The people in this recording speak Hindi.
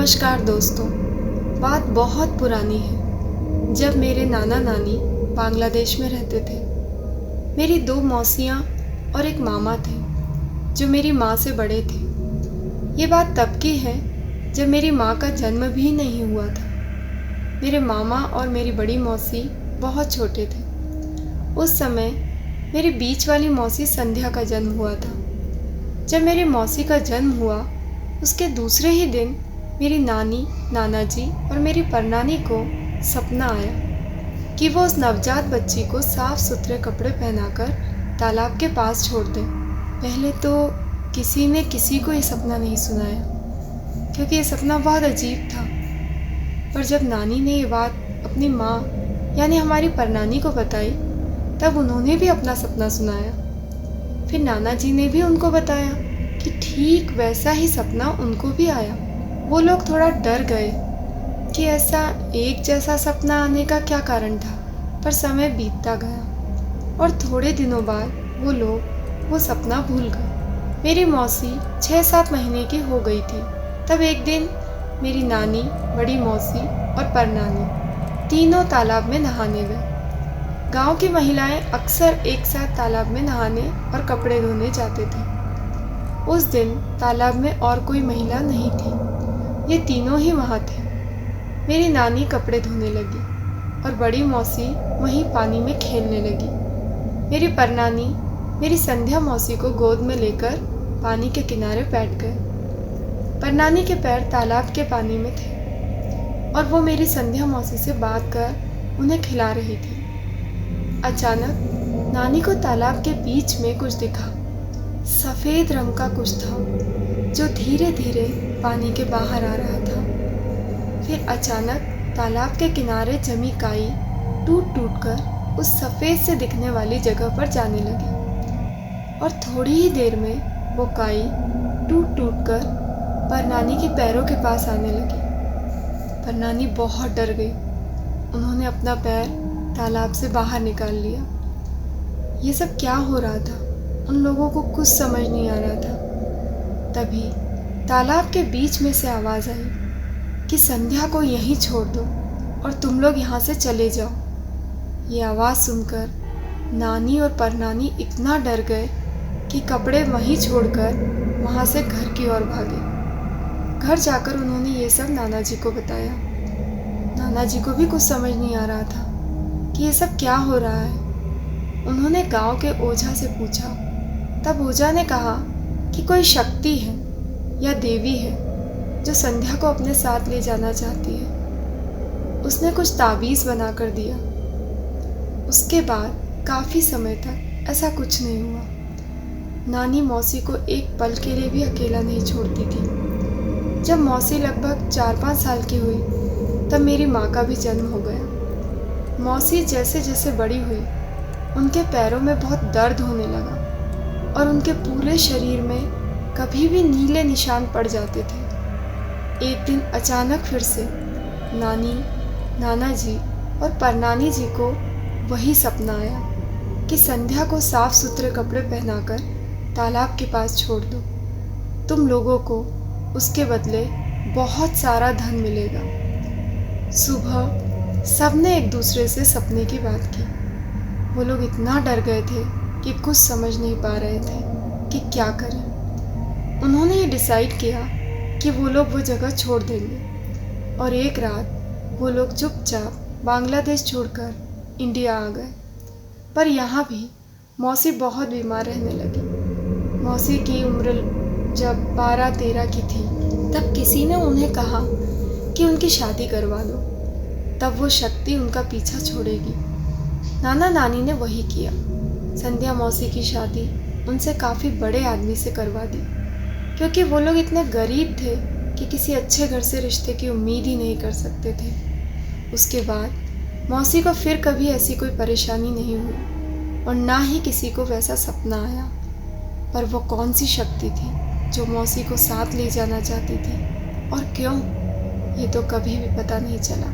नमस्कार दोस्तों। बात बहुत पुरानी है, जब मेरे नाना नानी बांग्लादेश में रहते थे। मेरी 2 मौसियाँ और एक मामा थे जो मेरी माँ से बड़े थे। ये बात तब की है जब मेरी माँ का जन्म भी नहीं हुआ था। मेरे मामा और मेरी बड़ी मौसी बहुत छोटे थे। उस समय मेरी बीच वाली मौसी संध्या का जन्म हुआ था। जब मेरी मौसी का जन्म हुआ उसके दूसरे ही दिन मेरी नानी, नाना जी और मेरी परनानी को सपना आया कि वो उस नवजात बच्ची को साफ सुथरे कपड़े पहनाकर तालाब के पास छोड़ दें। पहले तो किसी ने किसी को ये सपना नहीं सुनाया क्योंकि ये सपना बहुत अजीब था। पर जब नानी ने ये बात अपनी माँ यानी हमारी परनानी को बताई तब उन्होंने भी अपना सपना सुनाया। फिर नाना जी ने भी उनको बताया कि ठीक वैसा ही सपना उनको भी आया। वो लोग थोड़ा डर गए कि ऐसा एक जैसा सपना आने का क्या कारण था, पर समय बीतता गया और थोड़े दिनों बाद वो लोग वो सपना भूल गए। मेरी मौसी 6-7 महीने की हो गई थी। तब एक दिन मेरी नानी, बड़ी मौसी और परनानी तीनों तालाब में नहाने गए। गांव की महिलाएं अक्सर एक साथ तालाब में नहाने और कपड़े धोने जाते थे। उस दिन तालाब में और कोई महिला नहीं थी, ये तीनों ही वहाँ थे। मेरी नानी कपड़े धोने लगी और बड़ी मौसी वहीं पानी में खेलने लगी। मेरी परनानी मेरी संध्या मौसी को गोद में लेकर पानी के किनारे बैठ गए। परनानी के पैर तालाब के पानी में थे और वो मेरी संध्या मौसी से बात कर उन्हें खिला रही थी। अचानक नानी को तालाब के बीच में कुछ दिखा। सफ़ेद रंग का कुछ था जो धीरे धीरे पानी के बाहर आ रहा था। फिर अचानक तालाब के किनारे जमी काई टूट टूट कर उस सफ़ेद से दिखने वाली जगह पर जाने लगी और थोड़ी ही देर में वो काई टूट टूट कर परनानी के पैरों के पास आने लगी। परनानी बहुत डर गई। उन्होंने अपना पैर तालाब से बाहर निकाल लिया। ये सब क्या हो रहा था उन लोगों को कुछ समझ नहीं आ रहा था। तभी तालाब के बीच में से आवाज़ आई कि संध्या को यहीं छोड़ दो और तुम लोग यहाँ से चले जाओ। ये आवाज़ सुनकर नानी और परनानी इतना डर गए कि कपड़े वहीं छोड़कर वहाँ से घर की ओर भागे। घर जाकर उन्होंने ये सब नाना जी को बताया। नाना जी को भी कुछ समझ नहीं आ रहा था कि ये सब क्या हो रहा है। उन्होंने गांव के ओझा से पूछा। तब ओझा ने कहा कि कोई शक्ति है या देवी है जो संध्या को अपने साथ ले जाना चाहती है। उसने कुछ ताबीज़ बना कर दिया। उसके बाद काफ़ी समय तक ऐसा कुछ नहीं हुआ। नानी मौसी को एक पल के लिए भी अकेला नहीं छोड़ती थी। जब मौसी लगभग 4-5 साल की हुई तब मेरी माँ का भी जन्म हो गया। मौसी जैसे जैसे बड़ी हुई उनके पैरों में बहुत दर्द होने लगा और उनके पूरे शरीर में कभी भी नीले निशान पड़ जाते थे। एक दिन अचानक फिर से नानी, नाना जी और परनानी जी को वही सपना आया कि संध्या को साफ सुथरे कपड़े पहनाकर तालाब के पास छोड़ दो। तुम लोगों को उसके बदले बहुत सारा धन मिलेगा। सुबह सबने एक दूसरे से सपने की बात की। वो लोग इतना डर गए थे कि कुछ समझ नहीं पा रहे थे कि क्या करें। उन्होंने ये डिसाइड किया कि वो लोग वो जगह छोड़ देंगे और एक रात वो लोग चुपचाप बांग्लादेश छोड़कर इंडिया आ गए। पर यहाँ भी मौसी बहुत बीमार रहने लगी। मौसी की उम्र जब 12-13 की थी तब किसी ने उन्हें कहा कि उनकी शादी करवा दो, तब वो शक्ति उनका पीछा छोड़ेगी। नाना नानी ने वही किया। संध्या मौसी की शादी उनसे काफ़ी बड़े आदमी से करवा दी क्योंकि वो लोग इतने गरीब थे कि किसी अच्छे घर से रिश्ते की उम्मीद ही नहीं कर सकते थे। उसके बाद मौसी को फिर कभी ऐसी कोई परेशानी नहीं हुई और ना ही किसी को वैसा सपना आया। पर वो कौन सी शक्ति थी जो मौसी को साथ ले जाना चाहती थी और क्यों, ये तो कभी भी पता नहीं चला।